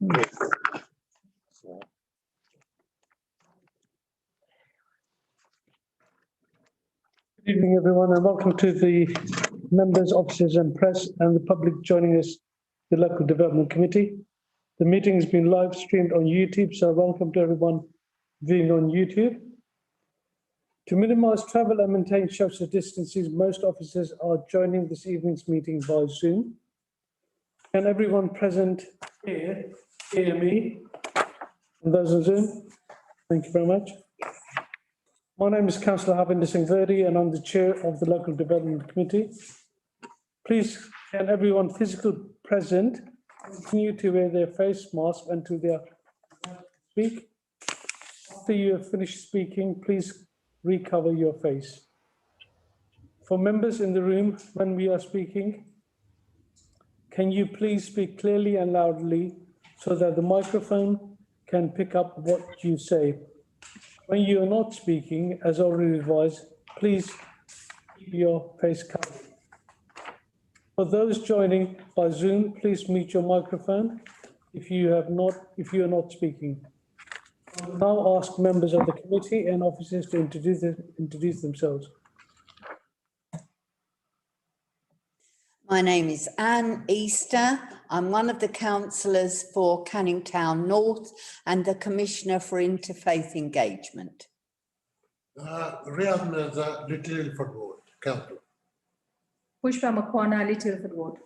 Good evening, everyone, and welcome to the members, officers and press and the public joining us, the Local Development Committee. The meeting has been live streamed on YouTube, so welcome to everyone viewing on YouTube. To minimise travel and maintain social distances, most officers are joining this evening's meeting via Zoom. Can everyone present here hear me? And those on Zoom? Thank you very much. My name is Councillor Harvinder Singh Verdi and I'm the chair of the Local Development Committee. Please, can everyone physically present continue to wear their face mask until they are speak. After you have finished speaking, please recover your face. For members in the room, when we are speaking, can you please speak clearly and loudly so that the microphone can pick up what you say? When you are not speaking, as already advised, please keep your face covered. For those joining by Zoom, please mute your microphone if you are not speaking. I will now ask members of the committee and officers to introduce themselves. My name is Anne Easter. I'm one of the councillors for Canning Town North and the Commissioner for Interfaith Engagement. Rian Little Ilford Ward, Councillor. Pushpa Makwana, Little Ilford Ward.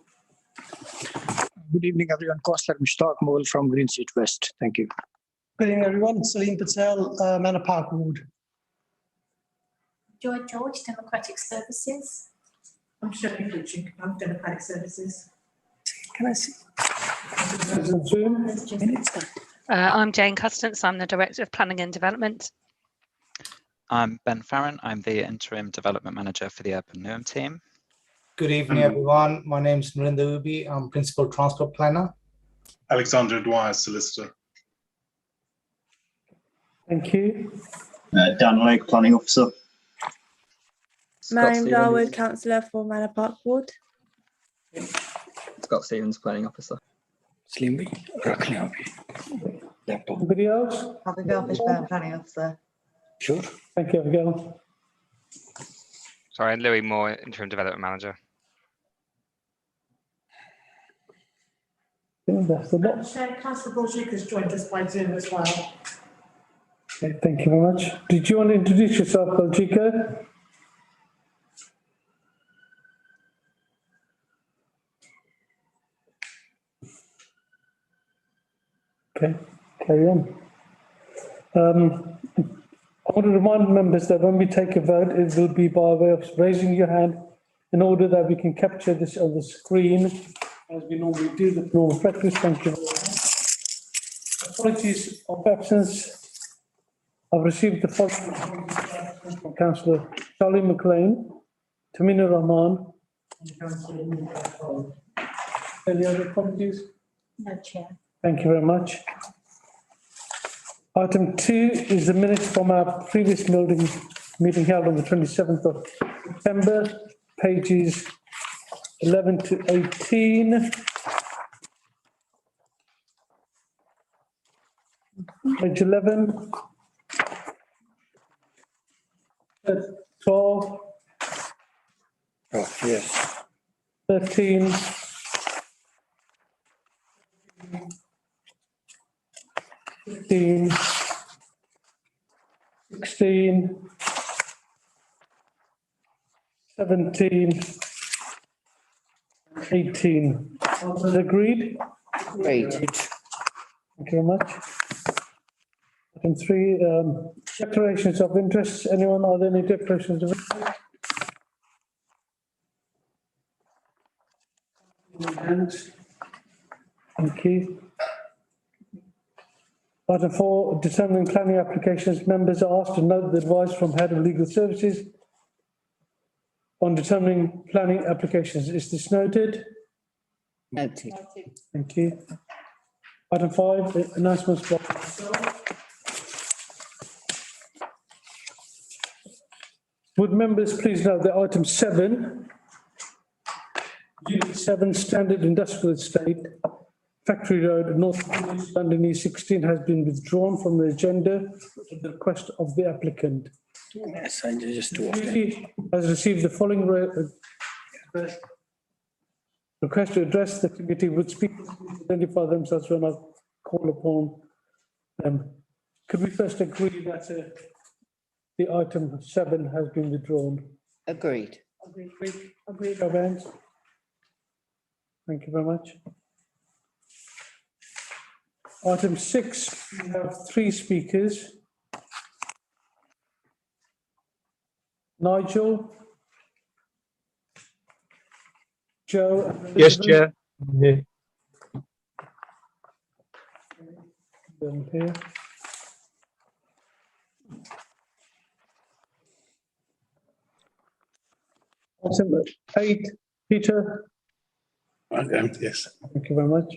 Good evening, everyone. Councillor Mushtaq Mole from Green Street West. Thank you. Good evening, everyone. Salim Patel, Manor Park Ward. Joy George, Democratic Services. I'm Shirley Fortune, I'm Democratic Services. Can I see? I'm Jane Custance, I'm the Director of Planning and Development. I'm Ben Farron, I'm the Interim Development Manager for the Urban Newham team. Good evening, everyone. My name is Narinder Ubi, I'm Principal Transport Planner. Alexander Dwyer, Solicitor. Thank you. Dan Lake, Planning Officer. Mariam Darwood, Councillor for Manor Park Ward. Scott Stevens, Planning Officer. Slimby, Archaeology. Anybody else? Abigail Fishburne, Planning Officer. Sure. Thank you, Abigail. Sorry, Louis Moore, Interim Development Manager. That's the lot. Councillor Bolshik has joined us by Zoom as well. Okay, thank you very much. Did you want to introduce yourself, Boljika? Okay, carry on. I want to remind members that when we take a vote, it will be by way of raising your hand in order that we can capture this on the screen as we normally do, the normal practice. Thank you. Apologies of absence. I've received the following from Councillor Charlie McLean, Tamina Rahman, and Councillor Moore. Any other apologies? No, Chair. Thank you very much. Item 2 is the minutes from our previous meeting held on the 27th of September, pages 11 to 18. Page 11, 12, Oh, yes. 13, 15, 16, 17, 18. All those agreed? Great. Thank you very much. Item 3, declarations of interest. Anyone, are there any declarations of interest? Hands. Thank you. Item 4, determining planning applications. Members are asked to note the advice from Head of Legal Services on determining planning applications. Is this noted? Noted. Thank you. Item 5, announcements. Would members please note that item 7, Unit 7, Standard Industrial Estate, Factory Road, North London E16 has been withdrawn from the agenda at the request of the applicant. Yes, I just two of them. Committee has received the following request to address the committee. Would speakers identify themselves when I call upon them? Could we first agree that the item 7 has been withdrawn? Agreed. Agreed. Show of hands. Thank you very much. Item 6, we have 3 speakers. Nigel, Joe. And Yes, Elizabeth. Chair. Yeah. Down here. Item 8, Peter. Yes. Thank you very much.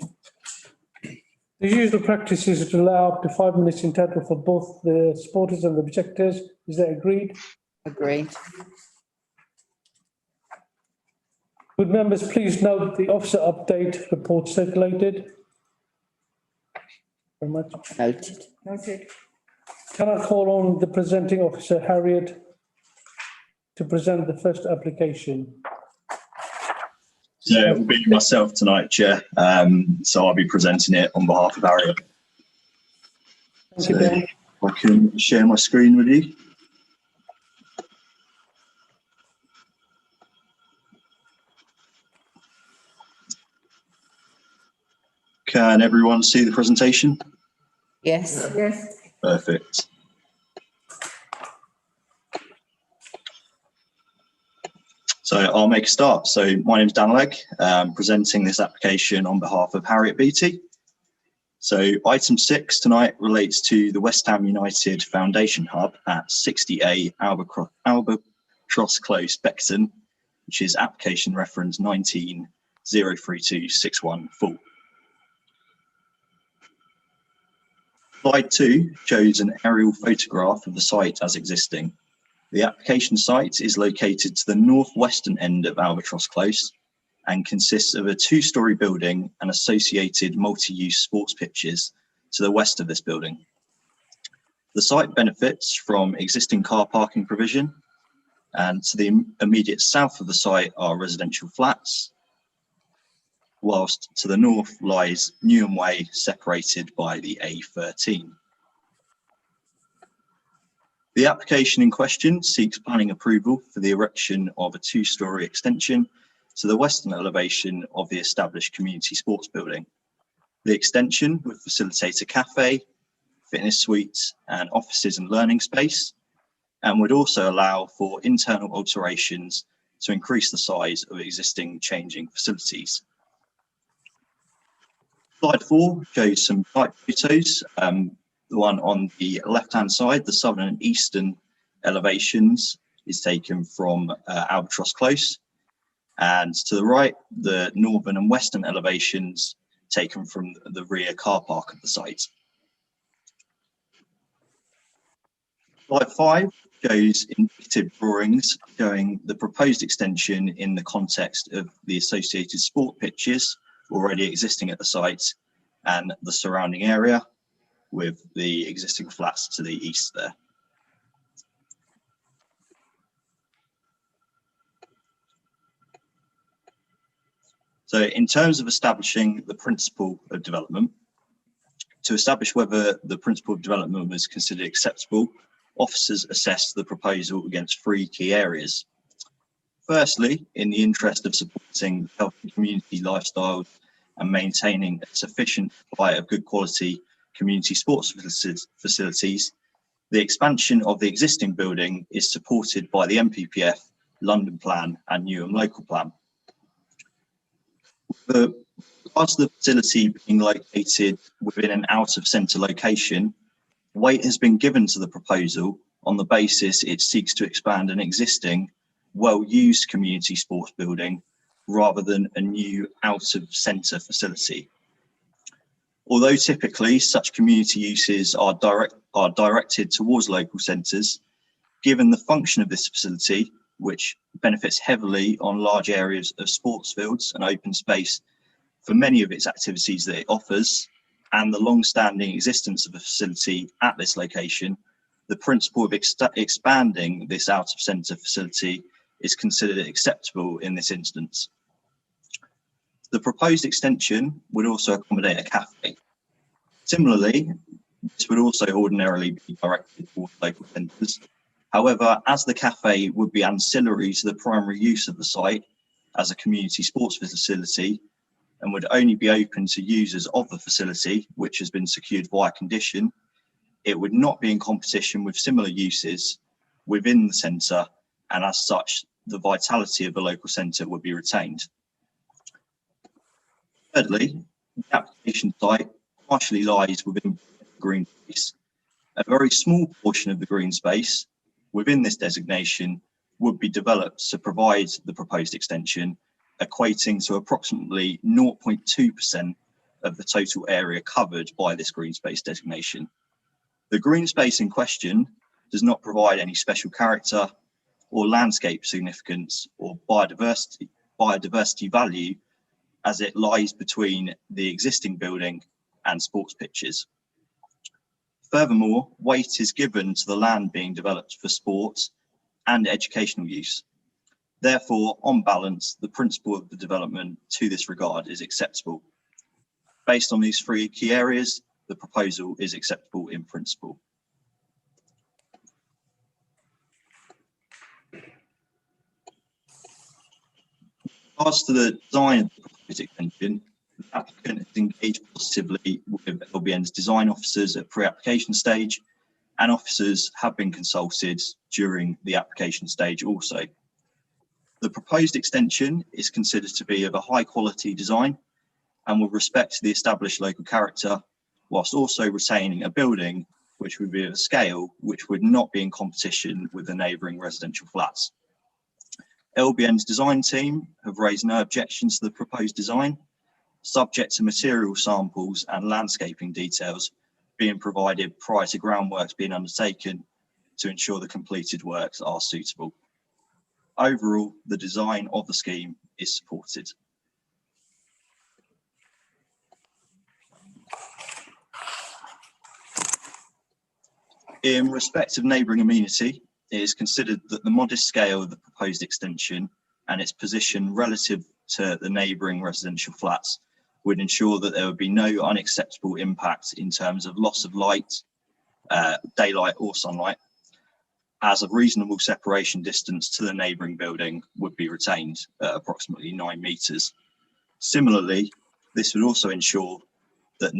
The usual practice is to allow up to 5 minutes in total for both the supporters and the objectors. Is that agreed? Agreed. Would members please note the officer update report circulated? Very much. Noted. Noted. Can I call on the presenting officer, Harriet, to present the first application? So it will be myself tonight, Chair. So I'll be presenting it on behalf of Harriet. Thank you, Ben. I can share my screen with you. Can everyone see the presentation? Yes. Yes. Perfect. So I'll make a start. So my name is Dan Legg, presenting this application on behalf of Harriet Beattie. So item 6 tonight relates to the West Ham United Foundation Hub at 60A Albatross Close, Beckton, which is application reference 19032614. Slide 2 shows an aerial photograph of the site as existing. The application site is located to the northwestern end of Albatross Close and consists of a 2-storey building and associated multi-use sports pitches to the west of this building. The site benefits from existing car parking provision, and to the immediate south of the site are residential flats, whilst to the north lies Newham Way, separated by the A13. The application in question seeks planning approval for the erection of a 2-storey extension to the western elevation of the established community sports building. The extension would facilitate a cafe, fitness suites, and offices and learning space, and would also allow for internal alterations to increase the size of existing changing facilities. Slide 4 shows some site photos. The one on the left-hand side, the southern and eastern elevations, is taken from Albatross Close. And to the right, the northern and western elevations taken from the rear car park of the site. Slide 5 shows indicative drawings showing the proposed extension in the context of the associated sport pitches already existing at the site and the surrounding area, with the existing flats to the east there. So in terms of establishing the principle of development, to establish whether the principle of development was considered acceptable, officers assessed the proposal against 3 key areas. Firstly, in the interest of supporting healthy community lifestyles and maintaining a sufficient supply of good quality community sports facilities, the expansion of the existing building is supported by the MPPF, London Plan and Newham Local Plan. With regards to the facility being located within an out-of-centre location, weight has been given to the proposal on the basis it seeks to expand an existing, well-used community sports building rather than a new out-of-centre facility. Although typically such community uses are directed towards local centres, given the function of this facility, which benefits heavily on large areas of sports fields and open space for many of its activities that it offers and the long-standing existence of a facility at this location, the principle of expanding this out-of-centre facility is considered acceptable in this instance. The proposed extension would also accommodate a cafe. Similarly, this would also ordinarily be directed towards local centres. However, as the cafe would be ancillary to the primary use of the site as a community sports facility and would only be open to users of the facility, which has been secured via condition, it would not be in competition with similar uses within the centre, and as such, the vitality of the local centre would be retained. Thirdly, the application site partially lies within green space. A very small portion of the green space within this designation would be developed to provide the proposed extension, equating to approximately 0.2% of the total area covered by this green space designation. The green space in question does not provide any special character or landscape significance or biodiversity value, as it lies between the existing building and sports pitches. Furthermore, weight is given to the land being developed for sports and educational use. Therefore, on balance, the principle of the development to this regard is acceptable. Based on these three key areas, the proposal is acceptable in principle. With regards to the design of the proposed extension, the applicant has engaged positively with LBN's design officers at pre-application stage, and officers have been consulted during the application stage also. The proposed extension is considered to be of a high quality design and will respect the established local character, whilst also retaining a building which would be of a scale which would not be in competition with the neighbouring residential flats. LBN's design team have raised no objections to the proposed design, subject to material samples and landscaping details being provided prior to groundworks being undertaken to ensure the completed works are suitable. Overall, the design of the scheme is supported. In respect of neighbouring amenity, it is considered that the modest scale of the proposed extension and its position relative to the neighbouring residential flats would ensure that there would be no unacceptable impact in terms of loss of light, daylight or sunlight, as a reasonable separation distance to the neighbouring building would be retained at approximately 9 metres. Similarly, this would also ensure that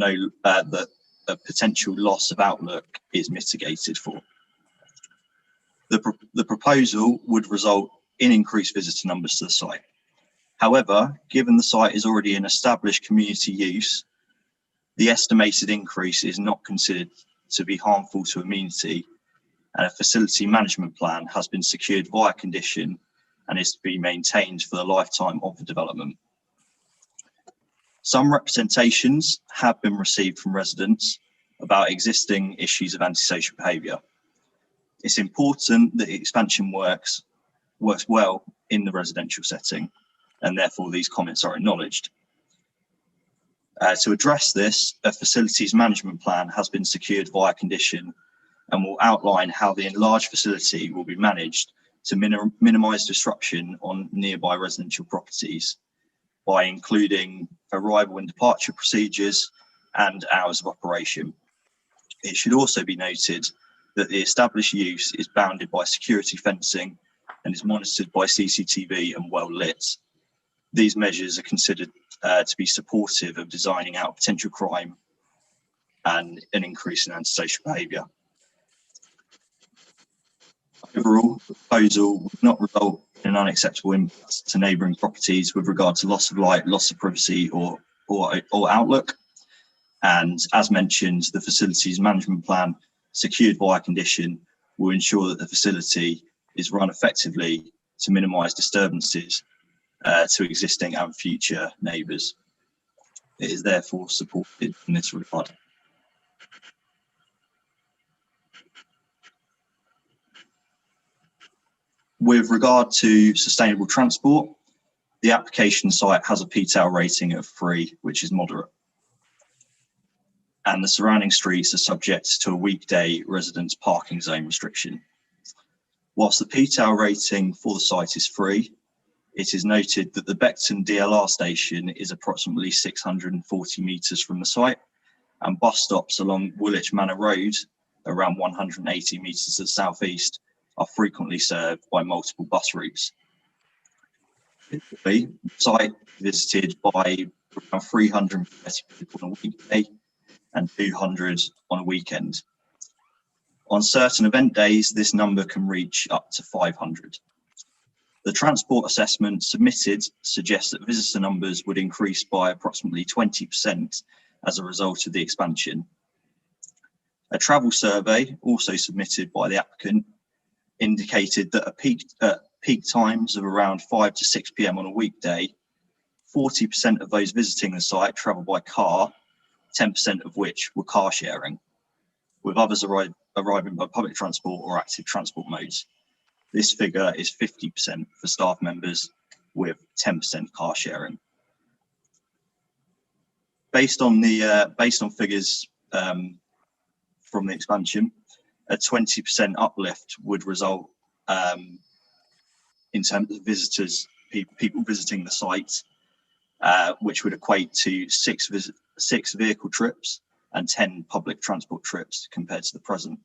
that a potential loss of outlook is mitigated for. The proposal would result in increased visitor numbers to the site. However, given the site is already in established community use, the estimated increase is not considered to be harmful to amenity, and a facility management plan has been secured via condition and is to be maintained for the lifetime of the development. Some representations have been received from residents about existing issues of antisocial behaviour. It's important that the expansion works well in the residential setting, and therefore these comments are acknowledged. To address this, a facilities management plan has been secured via condition and will outline how the enlarged facility will be managed to minimise disruption on nearby residential properties by including arrival and departure procedures and hours of operation. It should also be noted that the established use is bounded by security fencing and is monitored by CCTV and well lit. These measures are considered to be supportive of designing out potential crime and an increase in antisocial behaviour. Overall, the proposal would not result in an unacceptable impact to neighbouring properties with regard to loss of light, loss of privacy or outlook. And as mentioned, the facilities management plan secured via condition will ensure that the facility is run effectively to minimise disturbances to existing and future neighbours. It is therefore supported in this regard. With regard to sustainable transport, The application site has a PTAL rating of 3, which is moderate. And the surrounding streets are subject to a weekday residents parking zone restriction. Whilst the PTAL rating for the site is 3, it is noted that the Beckton DLR station is approximately 640 metres from the site, and bus stops along Woolwich Manor Road, around 180 metres to the southeast, are frequently served by multiple bus routes. Typically, the site is visited by around 330 people on a weekday and 200 on a weekend. On certain event days, this number can reach up to 500. The transport assessment submitted suggests that visitor numbers would increase by approximately 20% as a result of the expansion. A travel survey, also submitted by the applicant, indicated that at peak times of around 5 to 6 p.m. on a weekday, 40% of those visiting the site travel by car, 10% of which were car sharing, with others arriving by public transport or active transport modes. This figure is 50% for staff members, with 10% car sharing. Based on figures from the expansion, a 20% uplift would result in terms of visitors, people visiting the site, which would equate to 6 vehicle trips and 10 public transport trips compared to the present.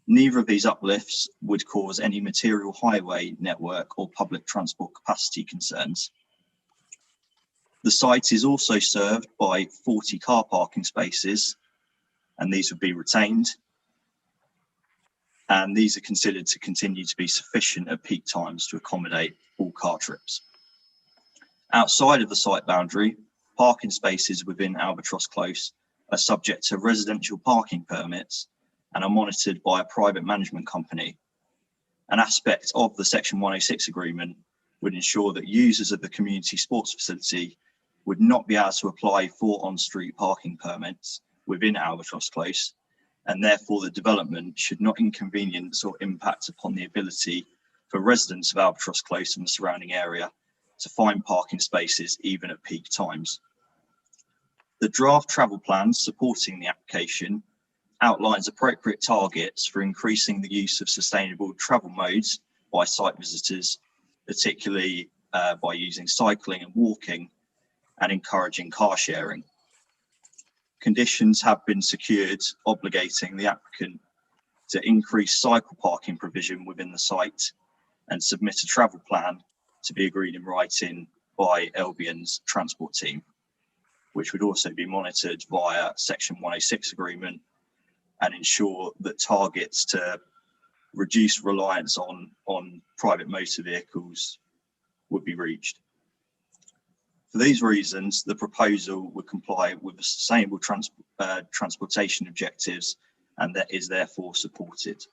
Neither of these uplifts would cause any material highway network or public transport capacity concerns. The site is also served by 40 car parking spaces, and these would be retained. And these are considered to continue to be sufficient at peak times to accommodate all car trips. Outside of the site boundary, parking spaces within Albatross Close are subject to residential parking permits and are monitored by a private management company. An aspect of the Section 106 agreement would ensure that users of the community sports facility would not be able to apply for on-street parking permits within Albatross Close, and therefore the development should not inconvenience or impact upon the ability for residents of Albatross Close and the surrounding area to find parking spaces even at peak times. The draft travel plan supporting the application outlines appropriate targets for increasing the use of sustainable travel modes by site visitors, particularly by using cycling and walking, and encouraging car sharing. Conditions have been secured obligating the applicant to increase cycle parking provision within the site and submit a travel plan to be agreed in writing by Albion's transport team, which would also be monitored via Section 106 agreement and ensure that targets to reduce reliance on private motor vehicles would be reached. For these reasons, the proposal would comply with the sustainable transportation objectives and that is therefore supported.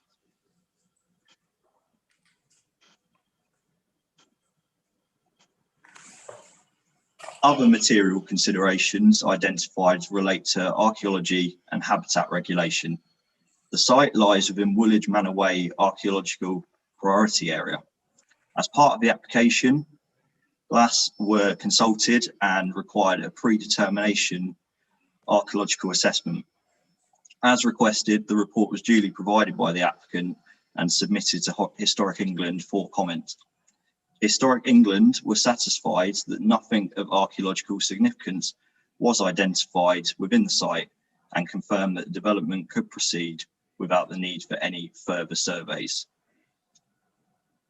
Other material considerations identified relate to archaeology and habitat regulation. The site lies within Woolwich Manor Way Archaeological Priority Area. As part of the application, GLAS were consulted and required a predetermination archaeological assessment. As requested, the report was duly provided by the applicant and submitted to Historic England for comment. Historic England were satisfied that nothing of archaeological significance was identified within the site and confirmed that the development could proceed without the need for any further surveys.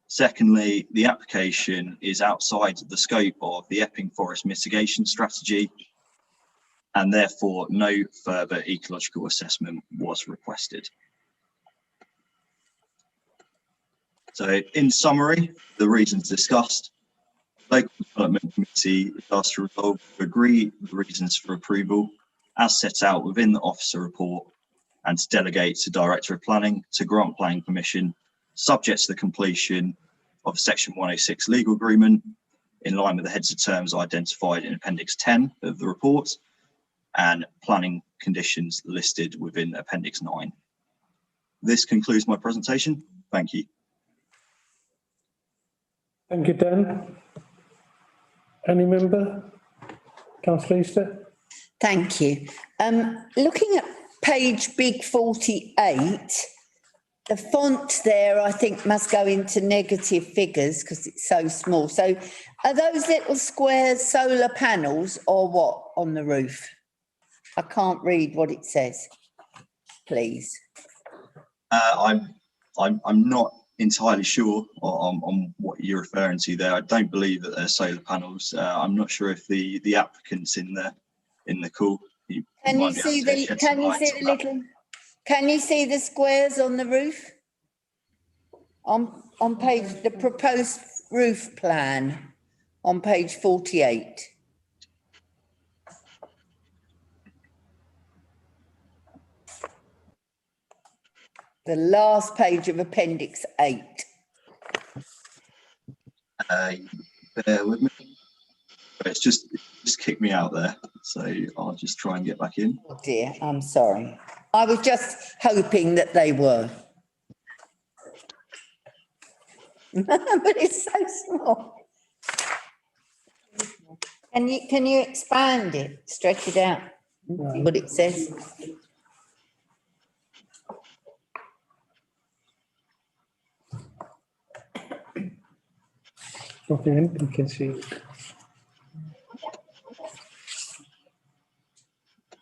Secondly, the application is outside the scope of the Epping Forest Mitigation Strategy, and therefore no further ecological assessment was requested. So in summary, the reasons discussed, the Local Development Committee is asked to resolve to agree with the reasons for approval as set out within the officer report and to delegate to Director of Planning to grant planning permission subject to the completion of Section 106 legal agreement in line with the heads of terms identified in Appendix 10 of the report and planning conditions listed within Appendix 9. This concludes my presentation. Thank you. Thank you, Dan. Any member? Councillor Easter? Thank you. Looking at page big 48, the font there, I think, must go into negative figures because it's so small. So are those little squares solar panels or what on the roof? I can't read what it says, please. I'm not entirely sure on what you're referring to there. I don't believe that they're solar panels. I'm not sure if the applicant's in the call. Can you see the squares on the roof? On page, the proposed roof plan on page 48. The last page of appendix 8. Bear with me. It's just kicked me out there, so I'll just try and get back in. Oh dear, I'm sorry. I was just hoping that they were. But it's so small. Can you expand it, stretch it out, see what it says? Nothing you can see.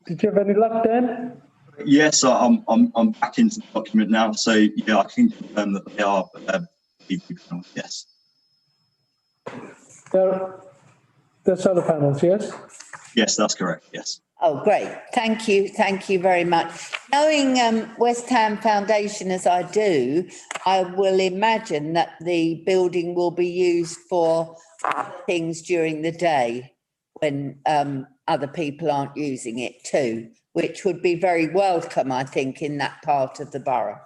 Did you have any luck, Dan? Yes, I'm back into the document now, so yeah, I can confirm that they are PV panels. Yes. They're solar panels, yes? Yes, that's correct. Yes. Oh, great. Thank you. Thank you very much. Knowing West Ham Foundation as I do, I will imagine that the building will be used for things during the day when other people aren't using it too, which would be very welcome, I think, in that part of the borough.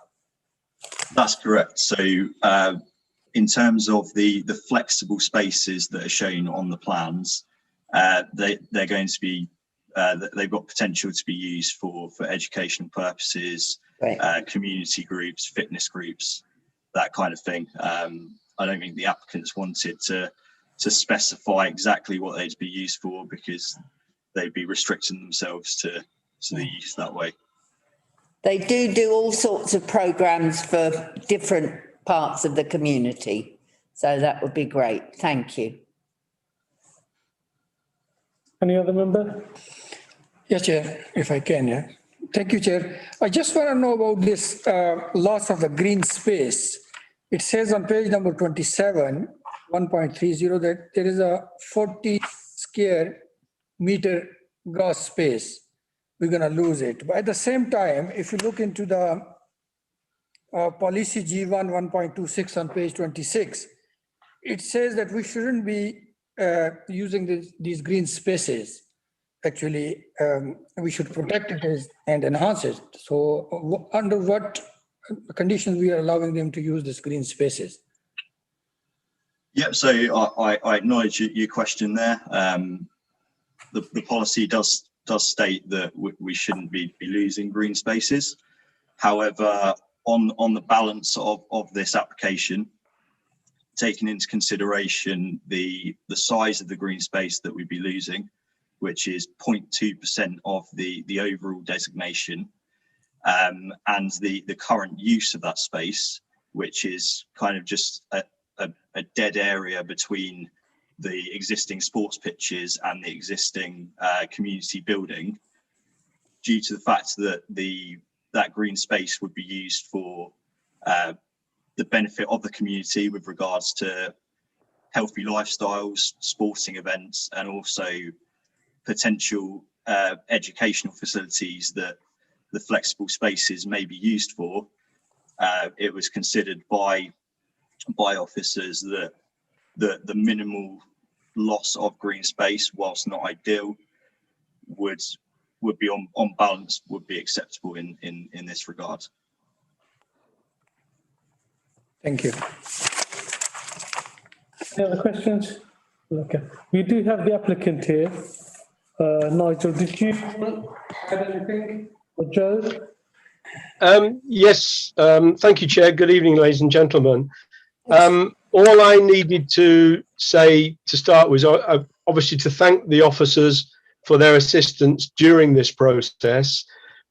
That's correct. So in terms of the flexible spaces that are shown on the plans, they're going to be they've got potential to be used for educational purposes, right. Community groups, fitness groups, that kind of thing. I don't think the applicants wanted to specify exactly what they'd be used for because they'd be restricting themselves to the use that way. They do all sorts of programs for different parts of the community. So that would be great. Thank you. Any other member? Yes, Chair, if I can, yeah. Thank you, Chair. I just want to know about this loss of the green space. It says on page number 27, 1.30, that there is a 40 square meter gross space. We're going to lose it. But at the same time, if you look into the policy G1 1.26 on page 26, it says that we shouldn't be using these green spaces. Actually, we should protect it and enhance it. So under what conditions we are allowing them to use these green spaces? Yep, so I acknowledge your question there. The policy does state that we shouldn't be losing green spaces. However, on the balance of this application, taking into consideration the size of the green space that we'd be losing, which is 0.2% of the overall designation, and the current use of that space, which is kind of just a dead area between the existing sports pitches and the existing community building, due to the fact that that green space would be used for the benefit of the community with regards to healthy lifestyles, sporting events, and also potential educational facilities that the flexible spaces may be used for. It was considered by officers that the minimal loss of green space, whilst not ideal, would be on balance, would be acceptable in this regard. Thank you. Any other questions? Okay. We do have the applicant here. Nigel, did you add anything? Or Joe? Yes, thank you, Chair. Good evening, ladies and gentlemen. All I needed to say to start was I obviously to thank the officers for their assistance during this process.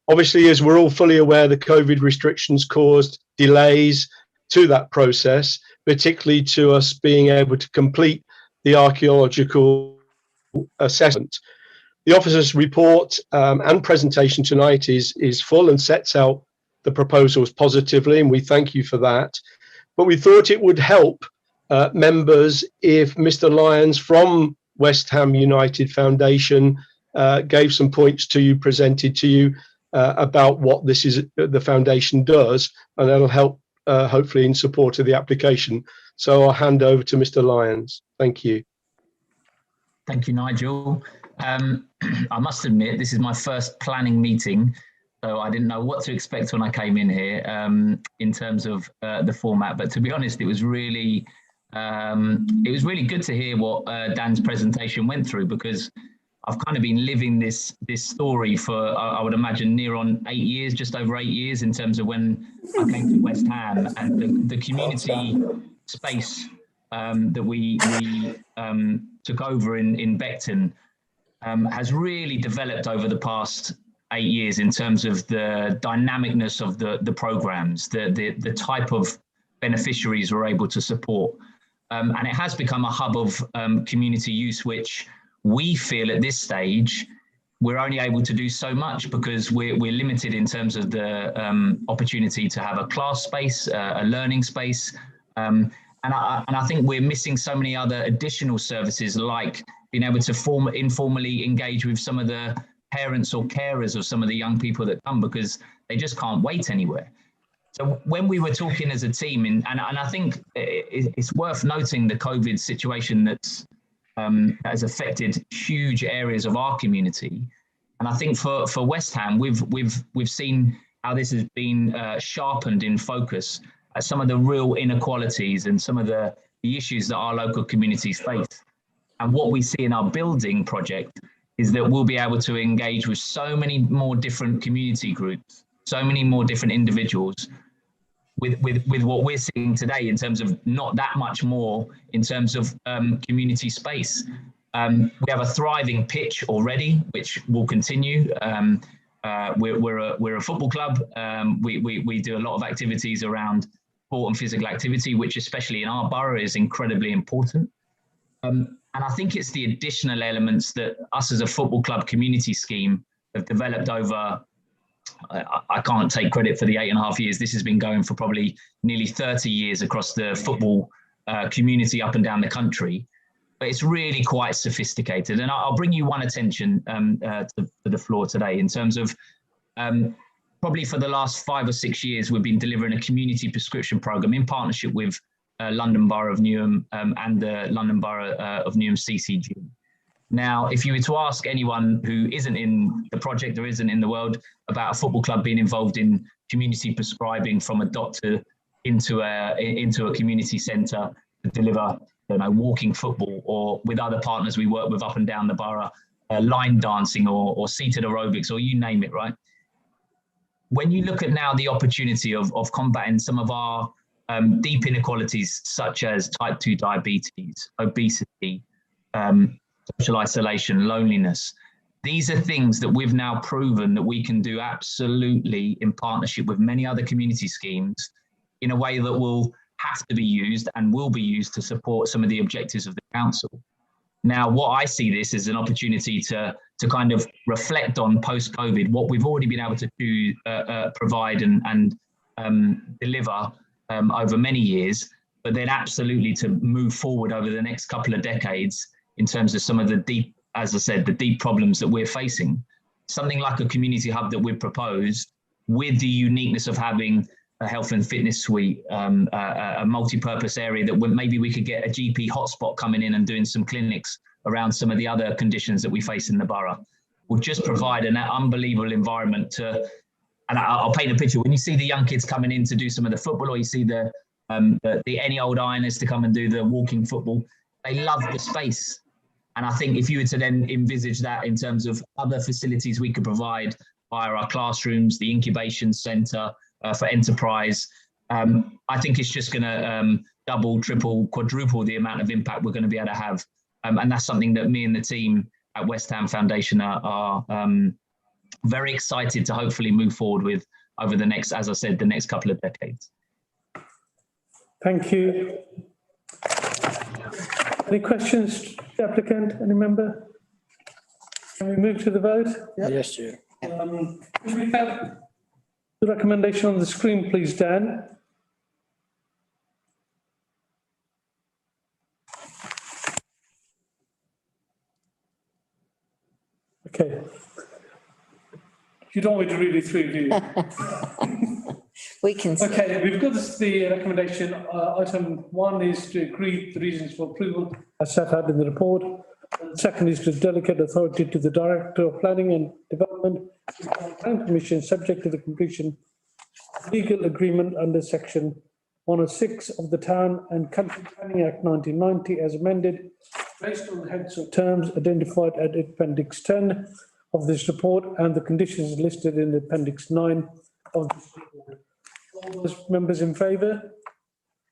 Obviously, as we're all fully aware, the COVID restrictions caused delays to that process, particularly to us being able to complete the archaeological assessment. The officers' report and presentation tonight is full and sets out the proposals positively, and we thank you for that. But we thought it would help members if Mr. Lyons from West Ham United Foundation gave some points to you, presented to you about what this is, the foundation does, and that'll help hopefully in support of the application. So I'll hand over to Mr. Lyons. Thank you. Thank you, Nigel. I must admit, this is my first planning meeting, so I didn't know what to expect when I came in here in terms of the format. But to be honest, it was really good to hear what Dan's presentation went through, because I've kind of been living this story for, I would imagine, near on 8 years, just over 8 years, in terms of when I came to West Ham, and the community space that we took over in Beckton has really developed over the past 8 years in terms of the dynamicness of the programs, the type of beneficiaries we're able to support. And it has become a hub of community use, which we feel at this stage we're only able to do so much because we're limited in terms of the opportunity to have a class space, a learning space. And I think we're missing so many other additional services, like being able to informally engage with some of the parents or carers of some of the young people that come, because they just can't wait anywhere. So when we were talking as a team, and I think it's worth noting the COVID situation that has affected huge areas of our community. And I think for West Ham, we've seen how this has been sharpened in focus at some of the real inequalities and some of the issues that our local communities face. And what we see in our building project is that we'll be able to engage with so many more different community groups, so many more different individuals, with what we're seeing today in terms of not that much more in terms of community space. We have a thriving pitch already, which will continue. We're a football club. We do a lot of activities around sport and physical activity, which especially in our borough is incredibly important. And I think it's the additional elements that us as a football club community scheme have developed over, I can't take credit for the 8.5 years. This has been going for probably nearly 30 years across the football community up and down the country. But it's really quite sophisticated. And I'll bring you one attention to the floor today in terms of probably for the last 5 or 6 years, we've been delivering a community prescription program in partnership with London Borough of Newham and the London Borough of Newham CCG. Now, if you were to ask anyone who isn't in the project or isn't in the world about a football club being involved in community prescribing from a doctor into a community centre to deliver, walking football, or with other partners we work with up and down the borough, line dancing or seated aerobics, or you name it, right? When you look at now the opportunity of combating some of our deep inequalities, such as type 2 diabetes, obesity, social isolation, loneliness. These are things that we've now proven that we can do absolutely in partnership with many other community schemes in a way that will have to be used and will be used to support some of the objectives of the council. Now, what I see this as an opportunity to kind of reflect on post-COVID, what we've already been able to do, provide and deliver over many years, but then absolutely to move forward over the next couple of decades in terms of some of the deep, as I said, the deep problems that we're facing. Something like a community hub that we've proposed, with the uniqueness of having a health and fitness suite, a multi-purpose area that maybe we could get a GP hotspot coming in and doing some clinics around some of the other conditions that we face in the borough, will just provide an unbelievable environment to, and I'll paint a picture. When you see the young kids coming in to do some of the football, or you see the any old ironers to come and do the walking football, they love the space. And I think if you were to then envisage that in terms of other facilities we could provide via our classrooms, the incubation centre for enterprise, I think it's just going to double, triple, quadruple the amount of impact we're going to be able to have And that's something that me and the team at West Ham Foundation are very excited to hopefully move forward with over the next, as I said, the next couple of decades. Thank you. Any questions to the applicant, any member? Can we move to the vote? Yes, Chair. Can we have the recommendation on the screen, please, Dan? Okay. You don't want me to read it through, do you? We can. Okay, we've got the recommendation. Item 1 is to agree the reasons for approval as set out in the report. And second is to delegate authority to the Director of Planning and Development and Commission, subject to the completion of legal agreement under Section 106 of the Town and Country Planning Act 1990 as amended, based on the heads of terms identified at Appendix 10 of this report and the conditions listed in Appendix 9 of this report. All those members in favour?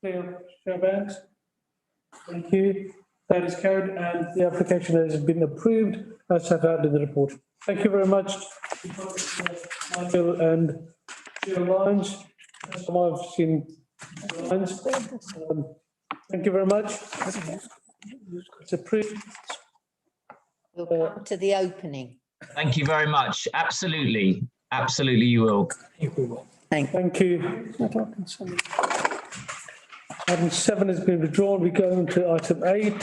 Clear, show of hands. Thank you. That is carried and the application has been approved as set out in the report. Thank you very much, Michael and Jill Lyons. First time I've seen Lyons. Thank you very much. It's approved. We'll come to the opening. Thank you very much. Absolutely. Absolutely, you will. Thank you. Item 7 has been withdrawn. We go into item 8,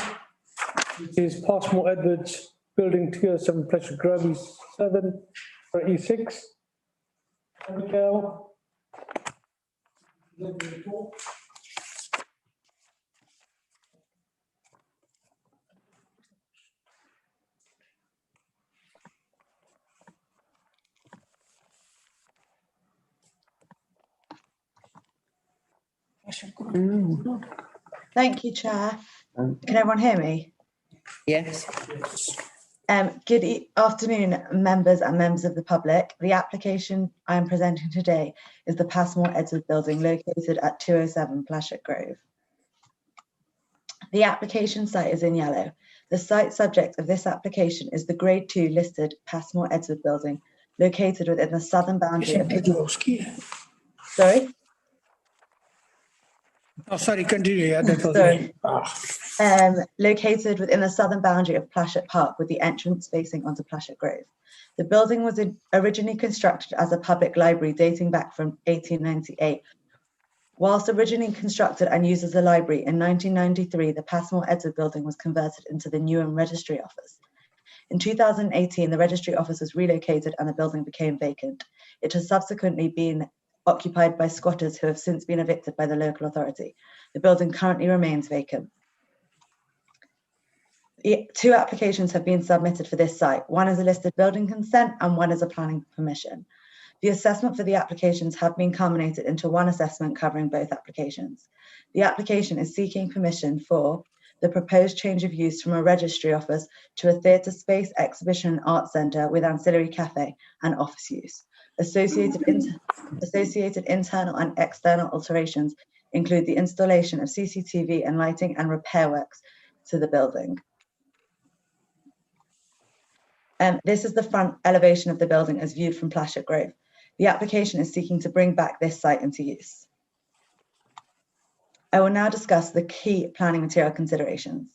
which is Passmore Edwards Building 207 Pleasure Grove, E7 for E6. Abigail. Thank you, Chair. Can everyone hear me? Yes. Good afternoon, members and members of the public. The application I am presenting today is the Passmore Edwards Building located at 207 Plashett Grove. The application site is in yellow. The site subject of this application is the Grade 2 listed Passmore Edwards Building located within the southern boundary of... Sorry? Oh, sorry, continue. Yeah, that was Sorry. Located within the southern boundary of Plashett Park with the entrance facing onto Plashett Grove. The building was originally constructed as a public library dating back from 1898. Whilst originally constructed and used as a library, in 1993, the Passmore Edwards Building was converted into the Newham Registry Office. In 2018, the Registry Office was relocated and the building became vacant. It has subsequently been occupied by squatters who have since been evicted by the local authority. The building currently remains vacant. 2 applications have been submitted for this site. One is a listed building consent and one is a planning permission. The assessment for the applications have been culminated into one assessment covering both applications. The application is seeking permission for the proposed change of use from a registry office to a theatre space, exhibition and art centre with ancillary cafe and office use. Associated internal and external alterations include the installation of CCTV and lighting and repair works to the building. This is the front elevation of the building as viewed from Plashett Grove. The application is seeking to bring back this site into use. I will now discuss the key planning material considerations.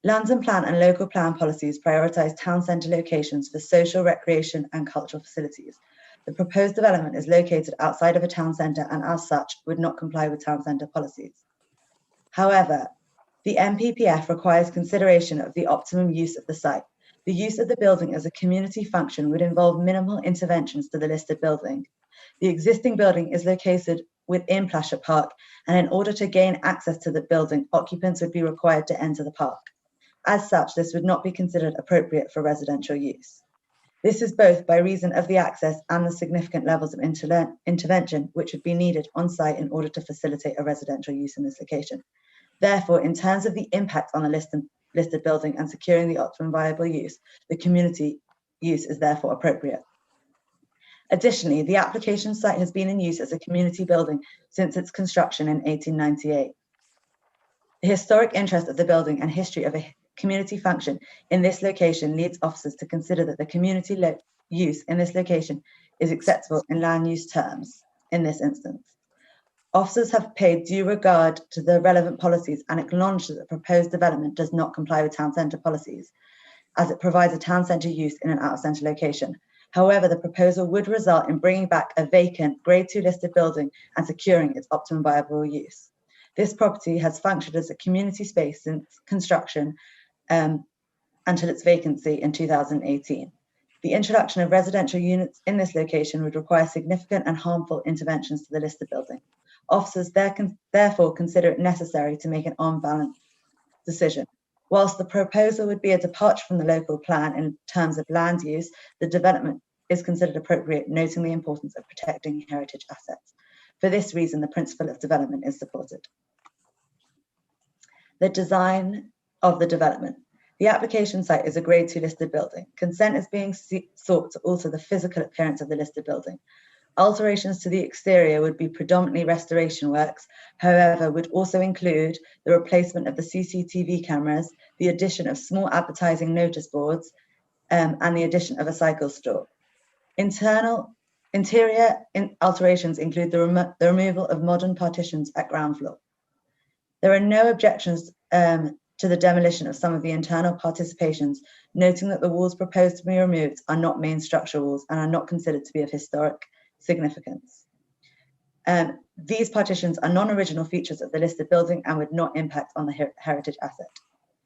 London Plan and local plan policies prioritise town centre locations for social, recreation and cultural facilities. The proposed development is located outside of a town centre and as such would not comply with town centre policies. However, the NPPF requires consideration of the optimum use of the site. The use of the building as a community function would involve minimal interventions to the listed building. The existing building is located within Plashett Park, and in order to gain access to the building, occupants would be required to enter the park. As such, this would not be considered appropriate for residential use. This is both by reason of the access and the significant levels of intervention which would be needed on site in order to facilitate a residential use in this location. Therefore, in terms of the impact on the listed building and securing the optimum viable use, the community use is therefore appropriate. Additionally, the application site has been in use as a community building since its construction in 1898. The historic interest of the building and history of community function in this location leads officers to consider that the community use in this location is acceptable in land use terms in this instance. Officers have paid due regard to the relevant policies and acknowledged that the proposed development does not comply with town centre policies, as it provides a town centre use in an out-of-centre location. However, the proposal would result in bringing back a vacant Grade 2 listed building and securing its optimum viable use. This property has functioned as a community space since construction until its vacancy in 2018. The introduction of residential units in this location would require significant and harmful interventions to the listed building. Officers therefore consider it necessary to make an on-balance decision. Whilst the proposal would be a departure from the local plan in terms of land use, the development is considered appropriate, noting the importance of protecting heritage assets. For this reason, the principle of development is supported. The design of the development. The application site is a Grade 2 listed building. Consent is being sought to alter the physical appearance of the listed building. Alterations to the exterior would be predominantly restoration works, however, would also include the replacement of the CCTV cameras, the addition of small advertising notice boards, and the addition of a cycle store. Interior alterations include the removal of modern partitions at ground floor. There are no objections to the demolition of some of the internal participations, noting that the walls proposed to be removed are not main structural walls and are not considered to be of historic significance. These partitions are non-original features of the listed building and would not impact on the heritage asset.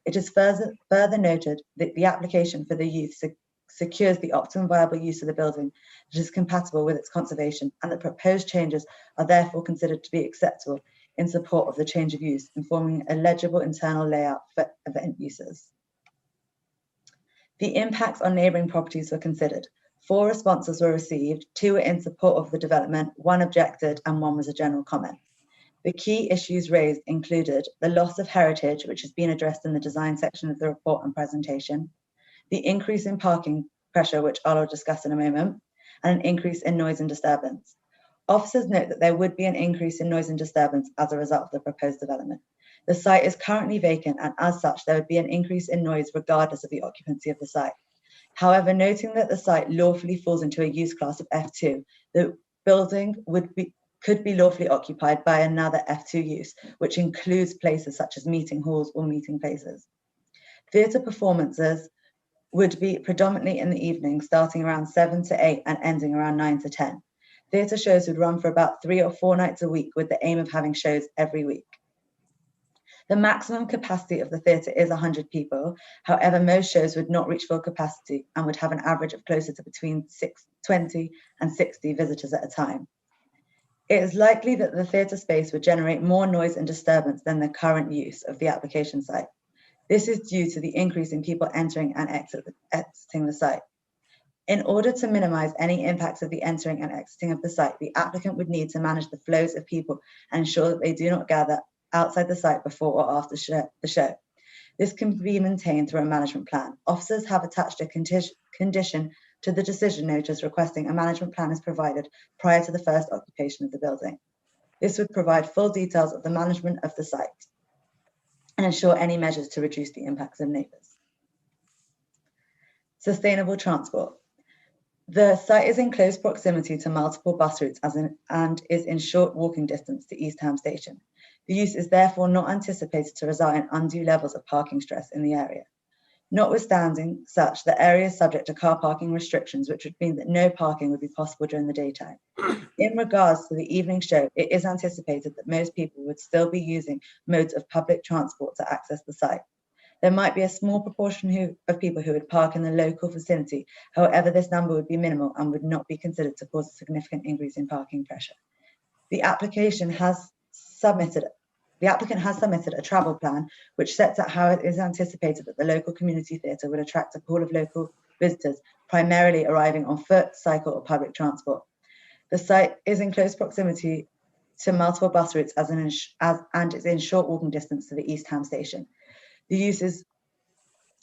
It is further noted that the application for the use secures the optimum viable use of the building that is compatible with its conservation, and the proposed changes are therefore considered to be acceptable in support of the change of use, informing a legible internal layout for event uses. The impacts on neighbouring properties were considered. 4 responses were received, 2 were in support of the development, 1 objected, and 1 was a general comment. The key issues raised included the loss of heritage, which has been addressed in the design section of the report and presentation, the increase in parking pressure, which I'll discuss in a moment, and an increase in noise and disturbance. Officers note that there would be an increase in noise and disturbance as a result of the proposed development. The site is currently vacant, and as such, there would be an increase in noise regardless of the occupancy of the site. However, noting that the site lawfully falls into a use class of F2, the building could be lawfully occupied by another F2 use, which includes places such as meeting halls or meeting places. Theatre performances would be predominantly in the evening, starting around 7 to 8 and ending around 9 to 10. Theatre shows would run for about 3 or 4 nights a week, with the aim of having shows every week. The maximum capacity of the theatre is 100 people. However, most shows would not reach full capacity and would have an average of closer to between 20 and 60 visitors at a time. It is likely that the theatre space would generate more noise and disturbance than the current use of the application site. This is due to the increase in people entering and exiting the site. In order to minimize any impacts of the entering and exiting of the site, the applicant would need to manage the flows of people and ensure that they do not gather outside the site before or after the show. This can be maintained through a management plan. Officers have attached a condition to the decision notice requesting a management plan is provided prior to the first occupation of the building. This would provide full details of the management of the site and ensure any measures to reduce the impacts of neighbours. Sustainable transport. The site is in close proximity to multiple bus routes and is in short walking distance to East Ham Station. The use is therefore not anticipated to result in undue levels of parking stress in the area. Notwithstanding such, the area is subject to car parking restrictions, which would mean that no parking would be possible during the daytime. In regards to the evening show, it is anticipated that most people would still be using modes of public transport to access the site. There might be a small proportion of people who would park in the local vicinity. However, this number would be minimal and would not be considered to cause a significant increase in parking pressure. The applicant has submitted a travel plan which sets out how it is anticipated that the local community theatre would attract a pool of local visitors, primarily arriving on foot, cycle or public transport. The site is in close proximity to multiple bus routes and is in short walking distance to the East Ham Station. The use is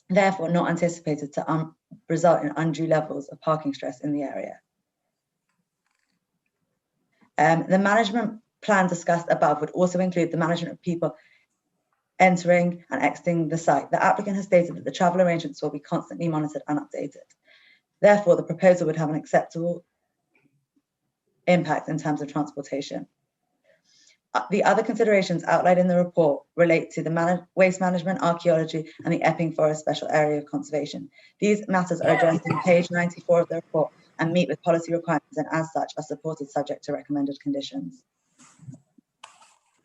therefore not anticipated to result in undue levels of parking stress in the area. The management plan discussed above would also include the management of people entering and exiting the site. The applicant has stated that the travel arrangements will be constantly monitored and updated. Therefore, the proposal would have an acceptable impact in terms of transportation. The other considerations outlined in the report relate to the waste management, archaeology, and the Epping Forest Special Area of Conservation. These matters are addressed in page 94 of the report and meet with policy requirements, and as such are supported subject to recommended conditions.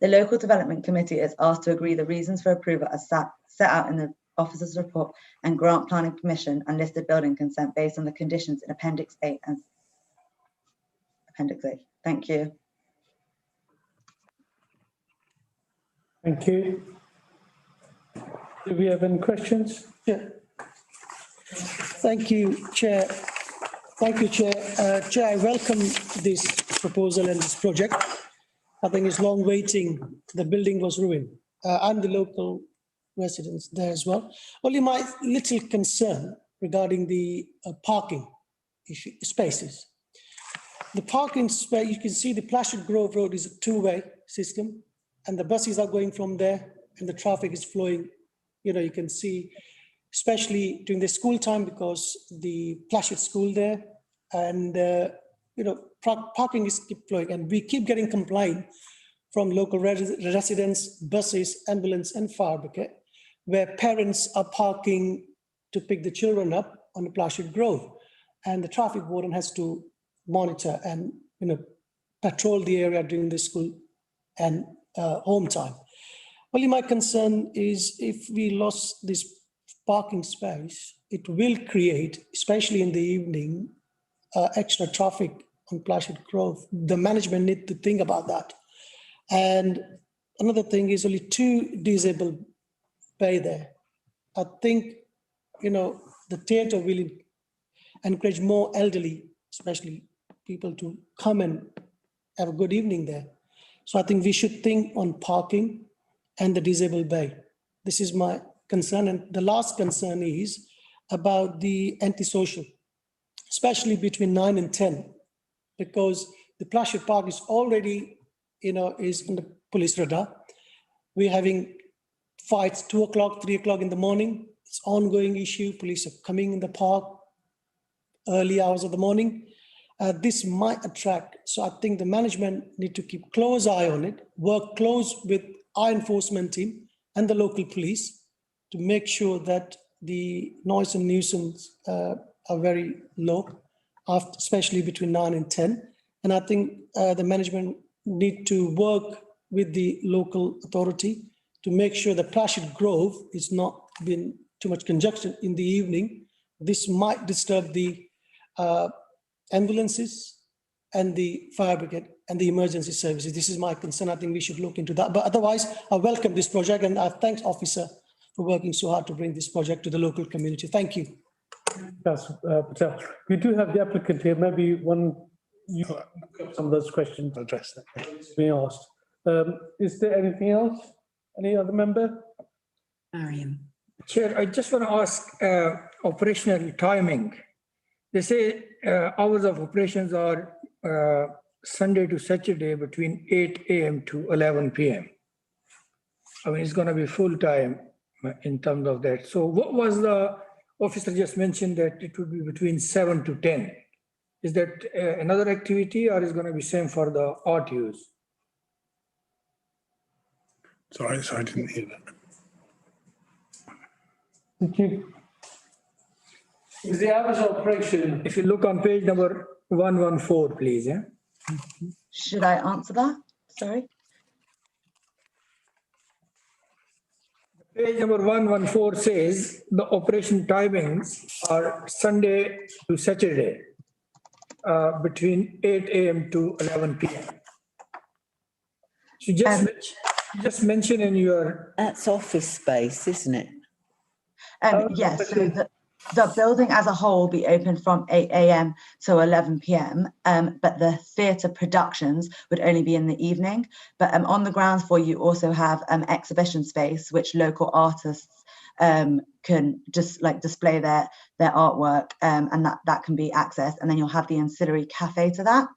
The Local Development Committee is asked to agree the reasons for approval as set out in the officer's report and grant planning permission and listed building consent based on the conditions in Appendix 8 and Appendix 8. Thank you. Thank you. Do we have any questions? Yeah. Thank you, Chair. Thank you, Chair. Chair, I welcome this proposal and this project. I think it's long waiting. The building was ruined. I'm the local residents there as well. Only my little concern regarding the parking issue, spaces. The parking space, you can see the Plashard Grove Road is a two-way system, and the buses are going from there and the traffic is flowing. You know, you can see, especially during the school time, because the Plashard school there, and you know, parking is keep flowing, and we keep getting complaint from local residents, buses, ambulance, and fire brigade, where parents are parking to pick the children up on the Plashard Grove, and the traffic warden has to monitor and, you know, patrol the area during the school and home time. Only my concern is if we lost this parking space, it will create, especially in the evening, extra traffic on Plashard Grove. The management need to think about that. And another thing is only 2 disabled bay there. I think, you know, the theatre will encourage more elderly, especially people, to come and have a good evening there. So I think we should think on parking and the disabled bay. This is my concern. And the last concern is about the antisocial, especially between 9 and 10, because the Plashard Park is already, you know, is on the police radar. We're having fights 2 o'clock, 3 o'clock in the morning. It's ongoing issue. Police are coming in the park early hours of the morning. This might attract. So I think the management need to keep close eye on it, work close with our enforcement team and the local police to make sure that the noise and nuisance are very low, especially between 9 and 10. And I think the management need to work with the local authority to make sure that Plashard Grove is not been too much congestion in the evening. This might disturb the ambulances and the fire brigade and the emergency services. This is my concern. I think we should look into that. But otherwise, I welcome this project, and I thank officer for working so hard to bring this project to the local community. Thank you. Councillor Patel. We do have the applicant here. Maybe you some of those questions address that. Being asked. Is there anything else? Any other member? Mariam. Chair, I just want to ask operational timing. They say hours of operations are Sunday to Saturday between 8 a.m. to 11 p.m. I mean, it's going to be full time in terms of that. So what was the officer just mentioned that it would be between 7 to 10? Is that another activity, or is going to be same for the art use? Sorry, I didn't hear that. Thank you. Is the hours of operation? If you look on page number 114, please. Yeah. Should I answer that? Sorry. Page number 114 says the operation timings are Sunday to Saturday between 8 a.m. to 11 p.m. So just mention in your... That's office space, isn't it? Yes, so the building as a whole will be open from 8 a.m. to 11 p.m. But the theatre productions would only be in the evening. But on the ground floor, you also have exhibition space, which local artists can just like display their artwork, and that can be accessed. And then you'll have the ancillary cafe to that.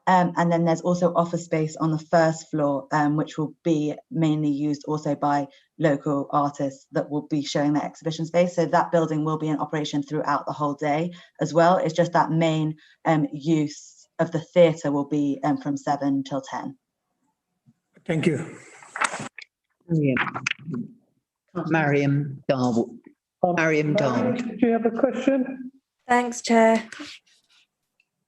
And then there's also office space on the first floor, which will be mainly used also by local artists that will be showing their exhibition space. So that building will be in operation throughout the whole day as well. It's just that main use of the theatre will be from 7 till 10. Thank you. Mariam Darwood. Mariam Darwood. Do you have a question? Thanks, Chair.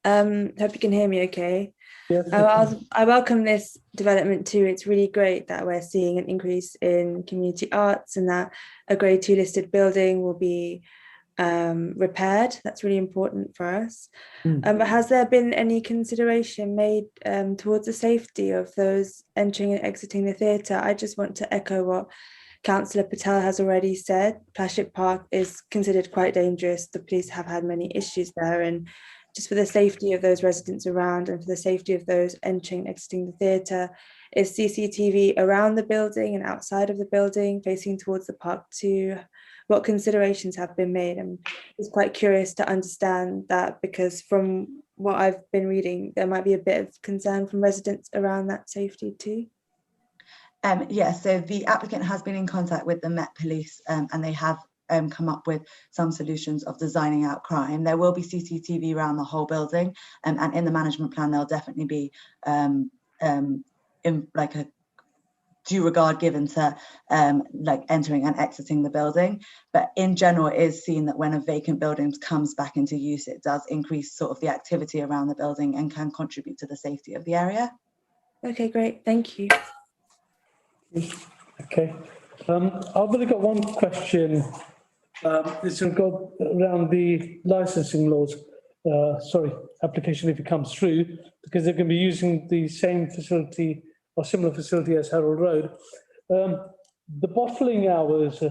Hope you can hear me okay. Yes. I welcome this development too. It's really great that we're seeing an increase in community arts and that a Grade 2 listed building will be repaired. That's really important for us. But has there been any consideration made towards the safety of those entering and exiting the theatre? I just want to echo what Councillor Patel has already said. Plashet Park is considered quite dangerous. The police have had many issues there, and just for the safety of those residents around and for the safety of those entering and exiting the theatre, is CCTV around the building and outside of the building facing towards the park too? What considerations have been made? I'm just quite curious to understand that, because from what I've been reading, there might be a bit of concern from residents around that safety too. Yes, so the applicant has been in contact with the Met Police and they have come up with some solutions of designing out crime. There will be CCTV around the whole building, and in the management plan there'll definitely be in like a due regard given to like entering and exiting the building. But in general, it is seen that when a vacant building comes back into use, it does increase sort of the activity around the building and can contribute to the safety of the area. Okay, great, thank you. Okay, I've only got one question. This will go around the licensing laws. Application if it comes through, because they're going to be using the same facility or similar facility as Harold Road. The bottling hours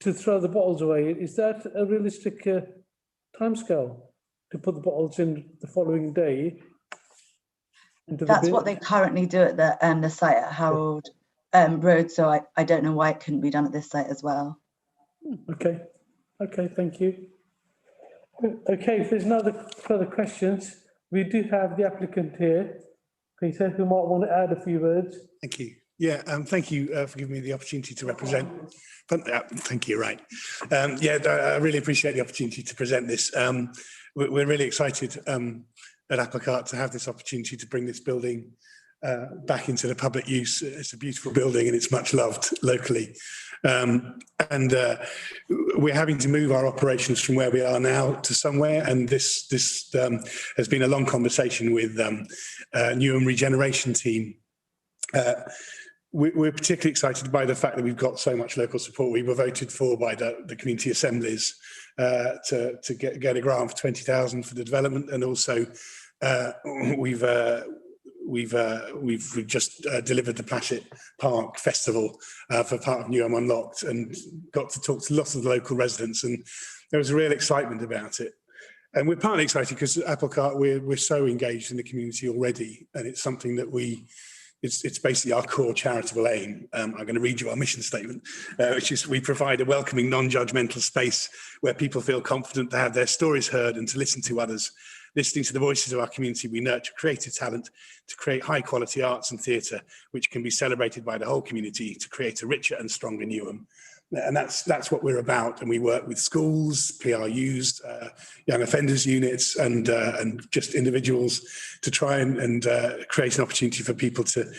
to throw the bottles away, is that a realistic timescale to put the bottles in the following day? That's what they currently do at the site at Harold Road, so I don't know why it couldn't be done at this site as well. Okay, thank you. Okay, if there's no further questions, we do have the applicant here, Peter, who might want to add a few words. Thank you. Yeah, thank you for giving me the opportunity to represent. Thank you, right. I really appreciate the opportunity to present this. We're really excited at Applecart to have this opportunity to bring this building back into the public use. It's a beautiful building and it's much loved locally. We're having to move our operations from where we are now to somewhere, and this has been a long conversation with Newham Regeneration team. We're particularly excited by the fact that we've got so much local support. We were voted for by the community assemblies to get a grant for 20,000 for the development, and also we've just delivered the Plashet Park Festival for part of Newham Unlocked, and got to talk to lots of the local residents, and there was a real excitement about it. And we're partly excited because at Applecart we're so engaged in the community already, and it's something that it's basically our core charitable aim. I'm going to read you our mission statement, which is we provide a welcoming, non-judgmental space where people feel confident to have their stories heard and to listen to others. Listening to the voices of our community, we nurture creative talent to create high quality arts and theatre, which can be celebrated by the whole community to create a richer and stronger Newham. And that's what we're about. And we work with schools, PRUs, young offenders units, and just individuals to try and create an opportunity for people to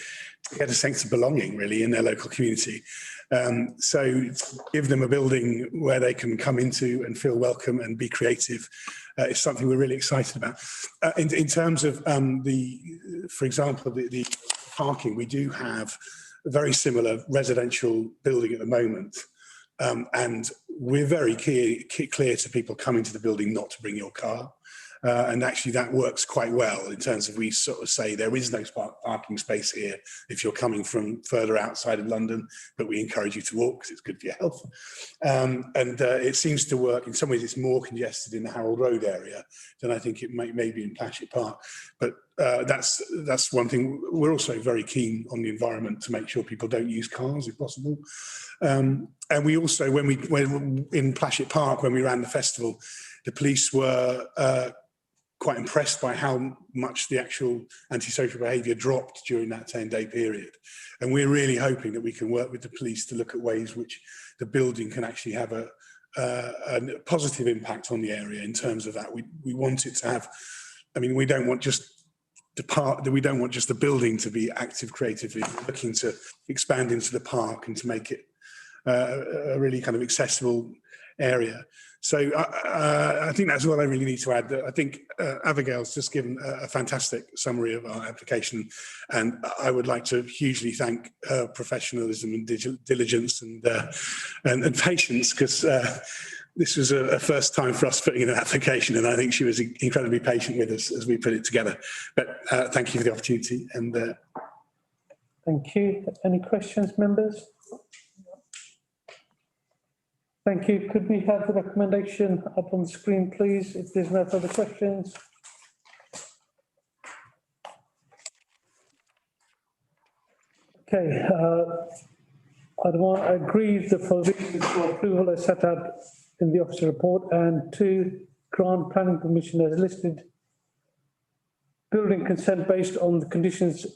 get a sense of belonging, really, in their local community. So give them a building where they can come into and feel welcome and be creative is something we're really excited about. In terms of for example, the parking, we do have a very similar residential building at the moment. And we're very clear to people coming to the building not to bring your car. And actually that works quite well in terms of we sort of say there is no parking space here if you're coming from further outside of London, but we encourage you to walk because it's good for your health. It seems to work. In some ways it's more congested in the Harold Road area than I think it may be in Plashet Park. But that's one thing. We're also very keen on the environment to make sure people don't use cars if possible. And we also, when in Plashet Park, when we ran the festival, the police were quite impressed by how much the actual antisocial behaviour dropped during that 10-day period. And we're really hoping that we can work with the police to look at ways which the building can actually have a positive impact on the area in terms of that. We want it to have, I mean, we don't want just the building to be active creatively. We're looking to expand into the park and to make it a really kind of accessible area. So I think that's all I really need to add. I think Abigail's just given a fantastic summary of our application, and I would like to hugely thank her professionalism and diligence and patience, because this was a first time for us putting in an application, and I think she was incredibly patient with us as we put it together. But thank you for the opportunity. And thank you. Any questions, members? Thank you. Could we have the recommendation up on the screen, please, if there's no further questions? Okay, I agree the provisions for approval are set out in the officer report, and 2, grant planning permission as listed building consent based on the conditions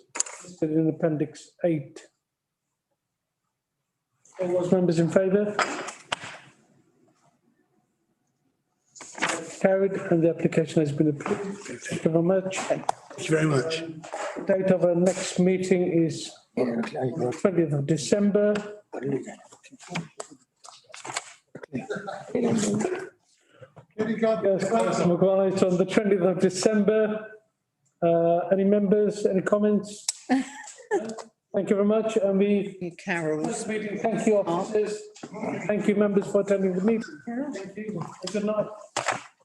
listed in Appendix 8. All those members in favour? Carried, and the application has been approved. Thank you very much. thank you very much. The date of our next meeting is 20th of December. Yes, Councillor Maguire, it's on the 20th of December. Any members, any comments? Thank you very much. And Carol's meeting. Thank you, officers. Thank you, members, for attending the meeting. Thank you. Good night.